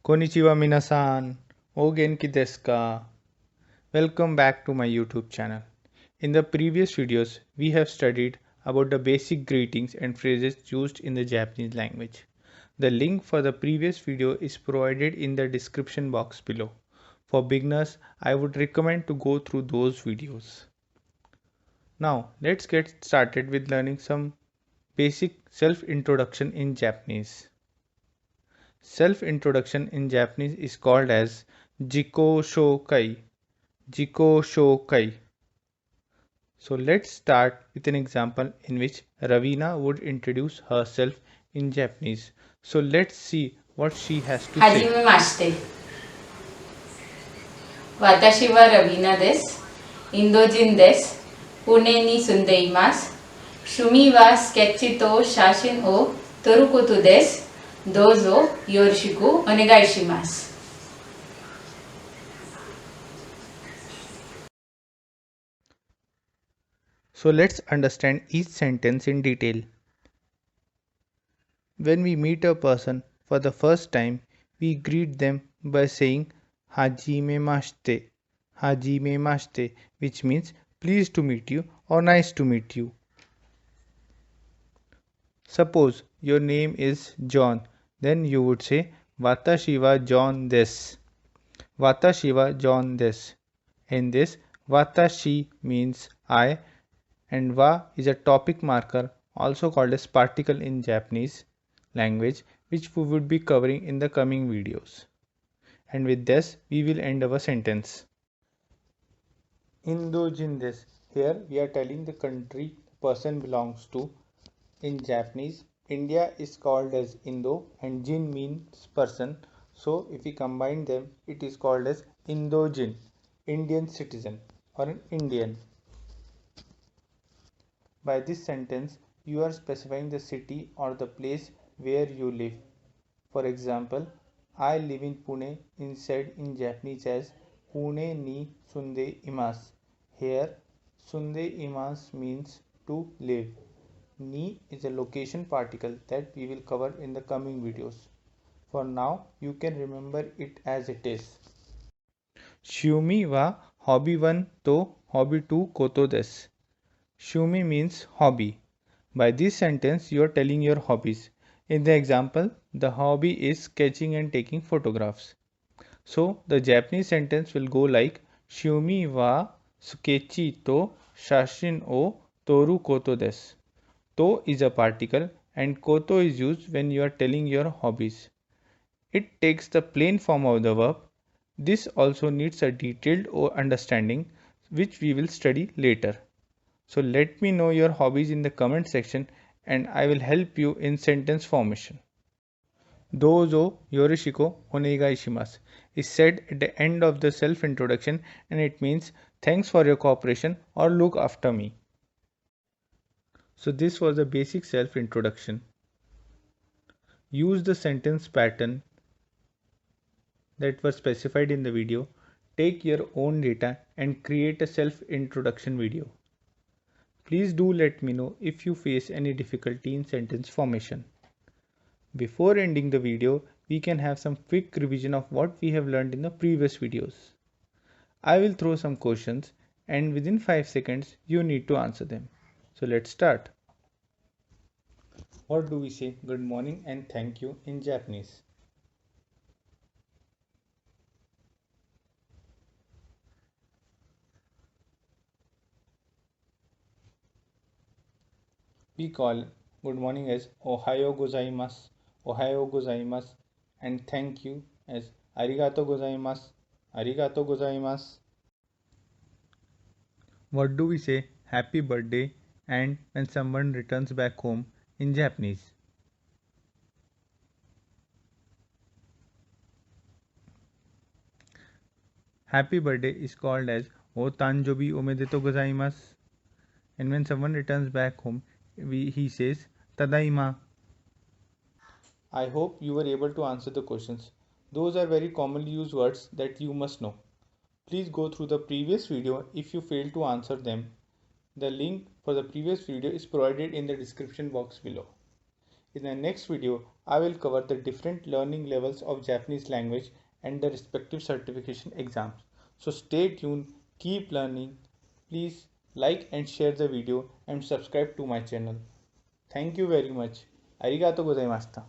Konnichiwa minasan. O genki desu ka? Welcome back to my YouTube channel. In the previous videos, we have studied about the basic greetings and phrases used in the Japanese language. The link for the previous video is provided in the description box below. For beginners, I would recommend to go through those videos. Now, let's get started with learning some basic self-introduction in Japanese. Self-introduction in Japanese is called as Jiko Shokai. Jiko Shokai. So let's start with an example in which Ravina would introduce herself in Japanese. So let's see what she has to say. はじめまして。私はラビナです。インド人です。プネに住んでいます。趣味はスケッチと写真を撮ることです。どうぞよろしくお願いします。So let's understand each sentence in detail. When we meet a person for the first time, we greet them by saying Hajime mashite. Hajime mashite, which means pleased to meet you or nice to meet you. Suppose your name is John, then you would say Watashi wa John desu. Watashi wa John desu. In this, watashi means I and wa is a topic marker, also called as particle in Japanese language, which we would be covering in the coming videos. And with this, we will end our sentence. Indojin desu. Here we are telling the country the person belongs to. In Japanese, India is called as Indo and Jin means person. So if we combine them, it is called as Indojin, Indian citizen or an Indian. By this sentence, you are specifying the city or the place where you live. For example, I live in Pune is said in Japanese as Pune ni sunde imasu. Here, sunde imasu means to live. Ni is a location particle that we will cover in the coming videos. For now, you can remember it as it is. Shumi wa hobby 1 to hobby 2 koto desu. Shumi means hobby. By this sentence, you are telling your hobbies. In the example, the hobby is sketching and taking photographs. So, the Japanese sentence will go like Shumi wa sketchi to shashin o toru koto desu. To is a particle and koto is used when you are telling your hobbies. It takes the plain form of the verb. This also needs a detailed understanding which we will study later. So let me know your hobbies in the comment section and I will help you in sentence formation. Dozo yorishiko onegai shimasu is said at the end of the self-introduction and it means thanks for your cooperation or look after me. So this was a basic self-introduction. Use the sentence pattern that was specified in the video. Take your own data and create a self-introduction video. Please do let me know if you face any difficulty in sentence formation. Before ending the video, we can have some quick revision of what we have learned in the previous videos. I will throw some questions and within 5 seconds you need to answer them. So let's start. What do we say good morning and thank you in Japanese? We call good morning as Ohayo gozaimasu, Ohayo gozaimasu, and thank you as Arigato gozaimasu, Arigato gozaimasu. What do we say happy birthday and when someone returns back home in Japanese? Happy birthday is called as O Tanjobi Omedetou gozaimasu. And when someone returns back home, he says Tadaima. I hope you were able to answer the questions. Those are very commonly used words that you must know. Please go through the previous video if you failed to answer them. The link for the previous video is provided in the description box below. In the next video, I will cover the different learning levels of Japanese language and the respective certification exams. So stay tuned, keep learning. Please like and share the video and subscribe to my channel. Thank you very much. Arigato gozaimashita.